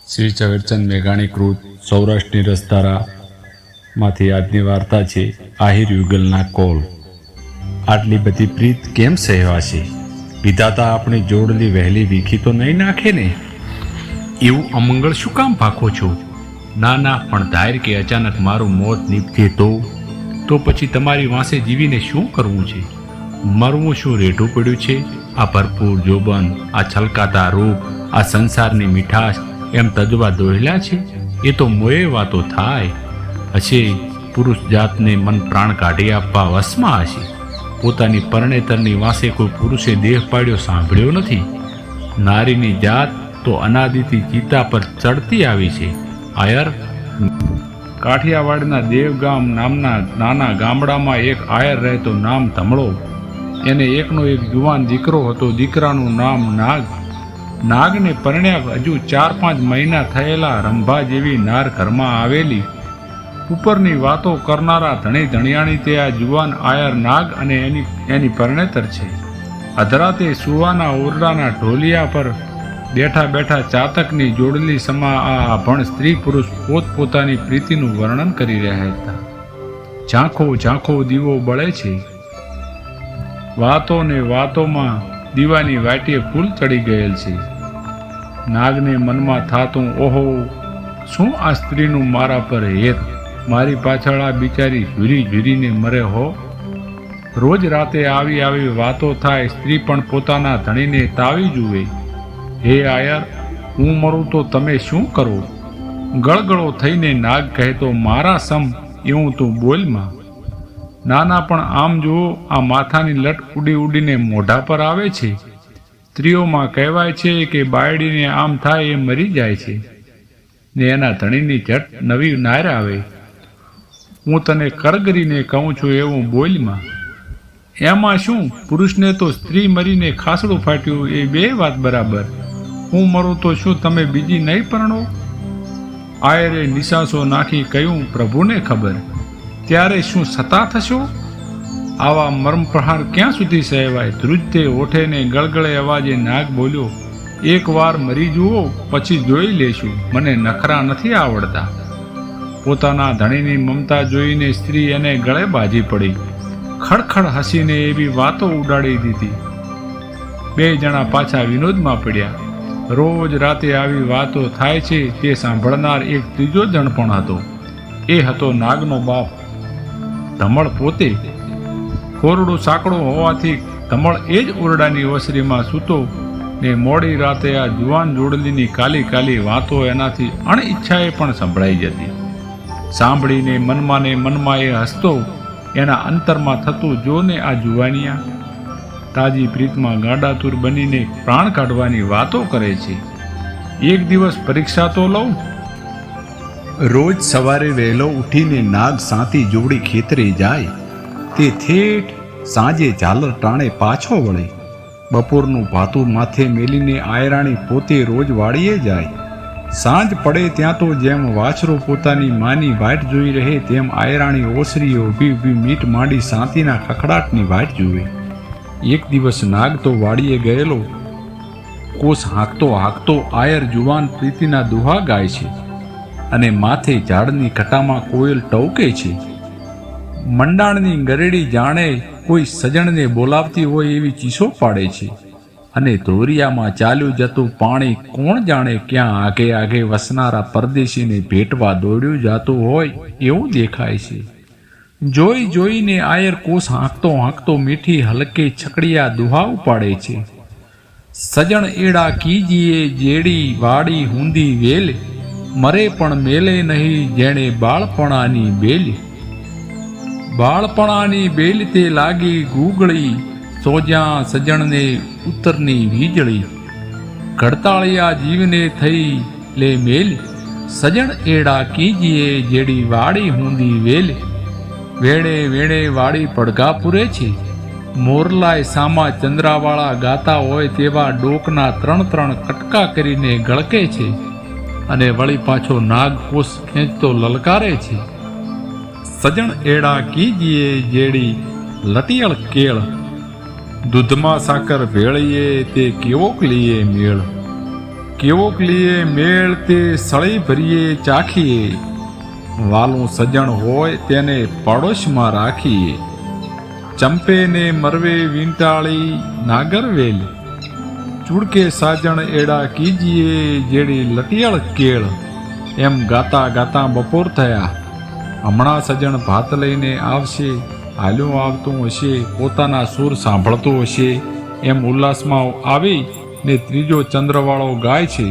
શ્રી ઝવેરચંદ મેઘાણી કૃત સૌરાષ્ટ્રની રસધારામાંથી આજની વાર્તા છે આહિર યુગલના કોલ। આટલી બધી પ્રીત કેમ સહેવાશે? વિધાતા આપણી જોડલી વહેલી વીખી તો નહીં નાખે ને? એવું અમંગળ શું કામ ભાખો છો? ના ના, પણ ધાર કે અચાનક મારું મોત નીપજે તો પછી તમારી વાંસે જીવીને શું કરવું છે? મરવું શું રેઢું પડ્યું છે? આ ભરપૂર જોબન, આ છલકાતા રૂપ, આ સંસારની મીઠાશ એમ તજવા દોહલ્યા છે? એ તો મોએ વાતો થાય હશે। પુરુષ જાતને મન પ્રાણ કાઢી આપવા વશમાં હશે। પોતાની પરણેતરની વાંસે કોઈ પુરુષે દેહ પાડ્યો સાંભળ્યો નથી। નારીની જાત તો અનાદિથી ચિતા પર ચડતી આવી છે। આયર કાઠિયાવાડના દેવગામ નામના નાના ગામડામાં એક આયર રહેતો, નામ ધમળો। એને એકનો એક જુવાન દીકરો હતો। દીકરાનું નામ નાગ। નાગને પરણ્યા હજુ 4-5 મહિના થયેલા રંભા જેવી નાર ઘરમાં આવેલી। ઉપરની વાતો કરનારા ધણી ધણિયાણી તે આ જુવાન આયર નાગ અને એની પરણેતર છે। અધરાતે સુવાના ઓરડાના ઢોલિયા પર બેઠા બેઠા ચાતકની જોડલી સમા આ અભણ સ્ત્રી પુરુષ પોતપોતાની પ્રીતિનું વર્ણન કરી રહ્યા હતા। ઝાંખો ઝાંખો દીવો બળે છે। વાતો ને વાતોમાં દીવાની વાટીએ ફૂલ ચડી ગયેલ છે। નાગને મનમાં થાતું, ઓહો, શું આ સ્ત્રીનું મારા પર હેત! મારી પાછળ આ બિચારી ઝૂરી ઝૂરીને મરે હો। રોજ રાતે આવી વાતો થાય। સ્ત્રી પણ પોતાના ધણીને તાવી જુએ। હે આયર, હું મરું તો તમે શું કરો? ગળગળો થઈને નાગ કહેતો, મારા સમ એવું તું બોલમાં। નાના પણ આમ જુઓ, આ માથાની લટ ઉડી ઉડીને મોઢા પર આવે છે। સ્ત્રીઓમાં કહેવાય છે કે બાયડીને આમ થાય એ મરી જાય છે ને એના ધણીની ઝટ નવી નાર આવે। હું તને કરગરીને કહું છું એવું બોલમાં। એમાં શું, પુરુષને તો સ્ત્રી મરીને ખાસડું ફાટ્યું એ બે વાત બરાબર। હું મરું તો શું તમે બીજી નહીં પરણો? આયરે નિશાસો નાખી કહ્યું, પ્રભુને ખબર। ત્યારે શું સતા થશો? આવા મર્મ પ્રહાર ક્યાં સુધી સહેવાય? ધ્રુજતે ઓઠે ને ગળગળે અવાજે નાગ બોલ્યો, એક વાર મરી જુઓ પછી જોઈ લેશું, મને નખરા નથી આવડતા। પોતાના ધણીની મમતા જોઈને સ્ત્રી એને ગળે બાજી પડી। ખડખડ હસીને એવી વાતો ઉડાડી દીધી। બે જણા પાછા વિનોદમાં પડ્યા। રોજ રાતે આવી વાતો થાય છે તે સાંભળનાર એક ત્રીજો જણ પણ હતો। એ હતો નાગનો બાપ ધમળ પોતે। કોરડું સાંકડું હોવાથી ધમળ એ જ ઓરડાની ઓસરીમાં સૂતો ને મોડી રાતે આ જુવાન જોડલીની કાલી વાતો એનાથી અણઈચ્છાએ પણ સંભળાઈ જતી। સાંભળીને મનમાં એ હસતો। એના અંતરમાં થતું, જોને આ જુવાનિયા તાજી પ્રીતમાં ગાંડાતુર બનીને પ્રાણ કાઢવાની વાતો કરે છે। એક દિવસ પરીક્ષા તો લઉં। રોજ સવારે વહેલો ઉઠીને નાગ સાંતી જોડી ખેતરે જાય। તે ઠેઠ સાંજે ઝાલર ટાણે પાછો વળે। બપોરનું ભાતું માથે મેલીને આયરાણી પોતે રોજ વાડીએ જાય। સાંજ પડે ત્યાં તો જેમ વાછરો પોતાની માની વાટ જોઈ રહે તેમ આયરાણી ઓસરીએ ઊભી મીટ માંડી સાંતીના ખખડાટની વાટ જુએ। એક દિવસ નાગ તો વાડીએ ગયેલો। કોસ હાંકતો આયર જુવાન પ્રીતિના દુહા ગાય છે અને માથે ઝાડની કટામાં કોયલ ટવકે છે। મંડાણની ગરેડી જાણે કોઈ સજણને બોલાવતી હોય એવી ચીસો પાડે છે અને ધોરિયામાં ચાલ્યું જતું પાણી કોણ જાણે ક્યાં આગે આગે વસનારા પરદેશીને ભેટવા દોડ્યું જાતું હોય એવું દેખાય છે। જોઈને આયર કોસ હાંકતો મીઠી હલકે છકડિયા દુહા ઉપાડે છે। સજણ એડા કીજીએ જેડી વાડી હુંદી વેલ, મરે પણ મેલે નહીં જેણે બાળપણાની બેલ। બાળપણાની બેલ તે લાગી ગૂગળી, સોજ્યા સજણને ઉત્તરની વીજળી। ઘડતાળિયા જીવને થઈ લે મેલ, સજણ એડા કીજીએ જેડી વાડી હુંદી વેલ। વેણે વાડી પડઘા પૂરે છે, મોરલાય સામા ચંદ્રાવાળા ગાતા હોય તેવા ડોકના 3 કટકા કરીને ગળકે છે અને વળી પાછો નાગ કોષ ખેંચતો લલકારે છે। સજણ એડા કીજીએ જેડી લટિયળ કેળ, દૂધમાં સાકર ભેળીએ તે કેવોક લીએ મેળ। કેવોક લીએ મેળ તે સળી ભરીએ ચાખીએ, વાલું સજણ હોય તેને પડોશમાં રાખીએ. ચંપે ને મરવે વીંટાળી નાગરવેલ, ચૂડકે સાજણ એડા કીજીએ જેડી લટિયાળ કેળ. એમ ગાતા ગાતા બપોર થયા. હમણાં સજણ ભાત લઈને આવશે, હાલ્યું આવતું હશે, પોતાના સૂર સાંભળતું હશે, એમ ઉલ્લાસમાં આવી ને ત્રીજો ચંદ્રવાળો ગાય છે.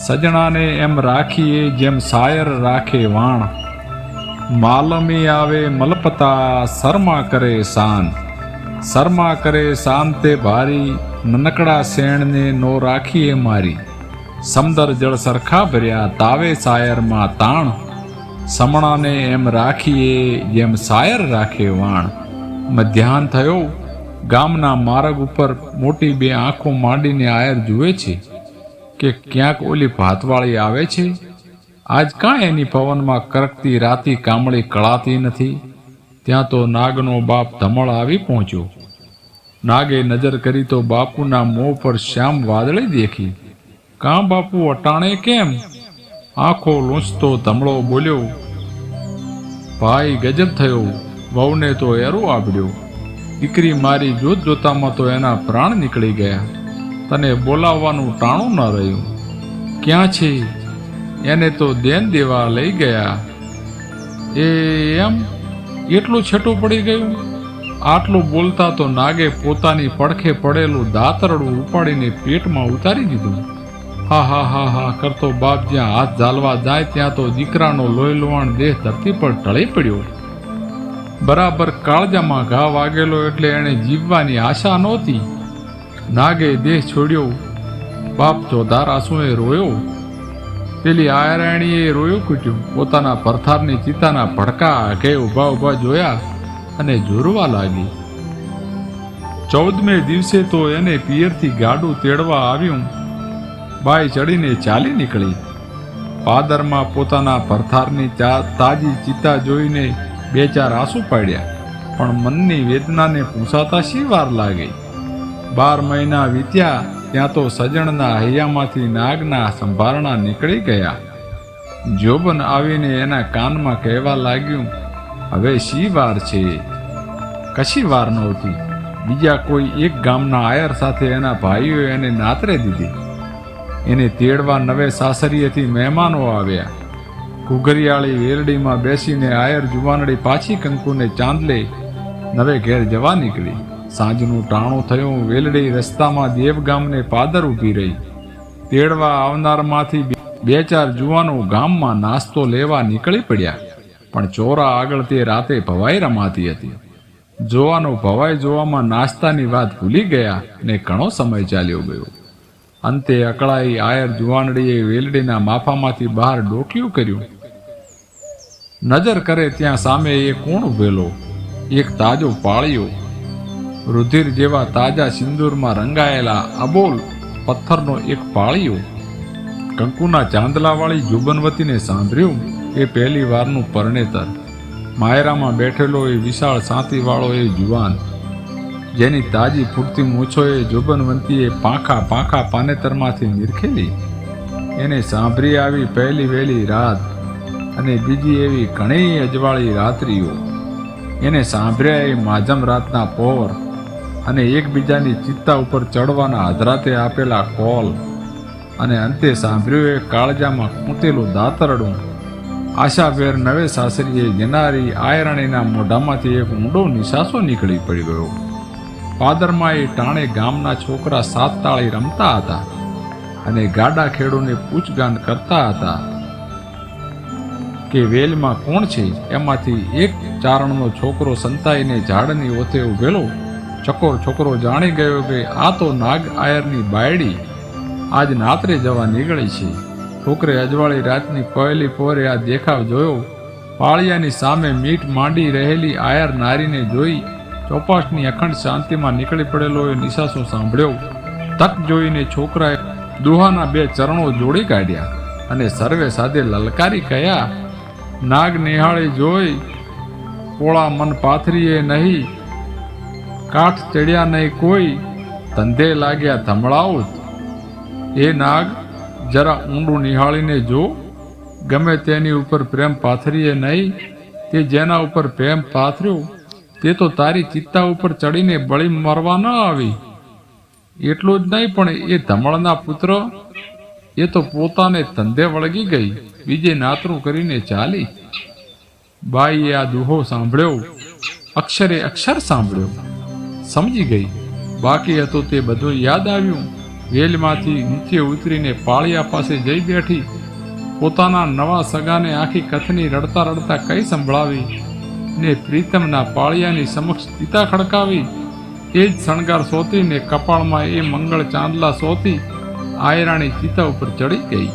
સજણાને એમ રાખીએ જેમ શાયર રાખે વાણ. માલમી આવે મલપતા શર્મા કરે શાન. શર્મા કરે શાન તે ભારી, નનકડા શેણને નો રાખીએ મારી. સમદર જળ સરખા ભર્યા તાવે શાયરમાં તાણ. સમણાને એમ રાખીએ જેમ શાયર રાખે વાણ. મધ્યાહન થયો. ગામના માર્ગ ઉપર મોટી બે આંખો માંડીને આયર જુએ છે કે ક્યાંક ઓલી ભાતવાળી આવે છે. આજ કાં એની પવનમાં કરકતી રાતી કામળી કળાતી નથી. ત્યાં તો નાગનો બાપ ધમળ આવી પહોંચ્યો. નાગે નજર કરી તો બાપુના મોં પર શ્યામ વાદળી દેખી. કાં બાપુ અટાણે કેમ? આંખો લૂંચતો ધમળો બોલ્યો, ભાઈ ગજબ થયો, વહુને તો એરું આવડ્યો. દીકરી મારી જોત જોતામાં તો એના પ્રાણ નીકળી ગયા. તને બોલાવવાનું ટાણું ન રહ્યું. ક્યાં છે? એને તો દેન દેવા લઈ ગયા. એમ એટલું છેટું પડી ગયું? આટલું બોલતા તો નાગે પોતાની પડખે પડેલું દાતરડું ઉપાડીને પેટમાં ઉતારી દીધું. હા હા હા હા કરતો બાપ જ્યાં હાથ ઝાલવા જાય ત્યાં તો દીકરાનો લોહી લોહાણ દેહ ધરતી પર ઢળી પડ્યો. બરાબર કાળજામાં ઘા વાગેલો એટલે એણે જીવવાની આશા નહોતી. નાગે દેહ છોડ્યો. બાપ ચોધાર આંસુએ રોયો. પેલી આયરાણીએ રોયું કૂટ્યું. પોતાના પરથારની ચિતાના ભડકા આઘે ઊભા ઊભા જોયા અને જોરવા લાગી. 14મે દિવસે તો એને પિયરથી ગાડું તેડવા આવ્યું. બાઈ ચડીને ચાલી નીકળી. પાદરમાં પોતાના પરથારની તાજી ચિતા જોઈને 2-4 આંસુ પાડ્યા, પણ મનની વેદનાને પૂછાતા શી વાર લાગી. 12 મહિના વીત્યા ત્યાં તો સજણના હૈયામાંથી નાગના સંભારણા નીકળી ગયા. જોબન આવીને એના કાનમાં કહેવા લાગ્યું, હવે શી વાર છે? કશી વાર નહોતી. બીજા કોઈ એક ગામના આયર સાથે એના ભાઈઓએ એને નાતરે દીધી. એને તેડવા નવે સાસરીએથી મહેમાનો આવ્યા. ઘૂઘરિયાળી વેરડીમાં બેસીને આયર જુવાનડી પાછી કંકુને ચાંદલે નવે ઘેર જવા નીકળી. સાંજનું ટાણું થયું. વેલડી રસ્તામાં દેવગામને પાદર ઊભી રહી. તેડવા આવનારમાંથી 2-4 જુવાનો ગામમાં નાસ્તો લેવા નીકળી પડ્યા, પણ ચોરા આગળ તે રાતે ભવાઈ રમાતી હતી. જોવાનો ભવાઈ જોવામાં નાસ્તાની વાત ભૂલી ગયા ને ઘણો સમય ચાલ્યો ગયો. અંતે અકળાઈ આયર જુવાનડીએ વેલડીના માફામાંથી બહાર ડોકિયું કર્યું. નજર કરે ત્યાં સામે એ કોણ ઉભેલો? એક તાજો પાળિયો, રુધિર જેવા તાજા સિંદૂરમાં રંગાયેલા અબોલ પથ્થરનો એક પાળિયો. કંકુના ચાંદલાવાળી જુબનવતીને સાંભળ્યું એ પહેલી વારનું પરણેતર. માયરામાં બેઠેલો એ વિશાળ સાંતીવાળો એ જુવાન, જેની તાજી ફૂટતી મૂછોએ જોબનવંતીએ પાંખા પાનેતરમાંથી નિરખેલી. એને સાંભળી આવી પહેલી વહેલી રાત અને બીજી એવી ઘણી અજવાળી રાત્રિઓ. એને સાંભળ્યા એ માધમ રાતના પહોર અને એકબીજાની ચિત્તા ઉપર ચડવાના અધરાતે આપેલા કોલ, અને અંતે સાંભળ્યું એ કાળજામાં કૂંટેલું દાતરડું. આશાભેર નવે સાસરીએ જનારી આયરાણીના મોઢામાંથી એક ઊંડો નિશાસો નીકળી પડી ગયો. પાદરમાં એ ટાણે ગામના છોકરા 7 તાળી રમતા હતા અને ગાડા ખેડૂને પૂછગાન કરતા હતા કે વેલમાં કોણ છે. એમાંથી એક ચારણનો છોકરો સંતાઈને ઝાડની ઓથે ઉભેલો ચકોર છોકરો જાણી ગયો કે આ તો નાગ આયરની બાયડી આજ નાતરે જવા નીકળી છે. છોકરે અજવાળી રાતની પહેલી પહોરે આ દેખાવ જોયો. પાળિયાની સામે મીઠ માંડી રહેલી આયર નારીને જોઈ ચોપાસની અખંડ શાંતિમાં નીકળી પડેલો એ નિશાસો સાંભળ્યો. તક જોઈને છોકરાએ દુહાના 2 ચરણો જોડી કાઢ્યા અને સર્વે સાથે લલકારી કહ્યા, નાગ નિહાળી જોઈ, પોળા મન પાથરીએ નહીં, કાઠ ચડ્યા નહીં કોઈ, ધંધે લાગ્યા ધમળાઉત. એ નાગ જરા ઊંડું નિહાળીને જો. ગમે તેની ઉપર પ્રેમ પાથરીએ નહીં, તે જેના ઉપર પ્રેમ પાથર્યો તે તો તારી ચિત્તા ઉપર ચડીને બળી મરવા ન આવી. એટલું જ નહીં, પણ એ ધમળના પુત્ર એ તો પોતાને ધંધે વળગી ગઈ, બીજે નાતરું કરીને ચાલી. બાઈએ આ દુહો સાંભળ્યો, અક્ષરે અક્ષર સાંભળ્યો, સમજી ગઈ. બાકી હતું તે બધું યાદ આવ્યું. વેલમાંથી નીચે ઉતરીને પાળિયા પાસે જઈ બેઠી. પોતાના નવા સગાને આખી કથની રડતા રડતા કઈ સંભળાવી ને પ્રીતમના પાળિયાની સમક્ષ ચિતા ખડકાવી. એ જ શણગાર સોતીને કપાળમાં એ મંગળ ચાંદલા સોતી આયરાણી ચિતા ઉપર ચડી ગઈ.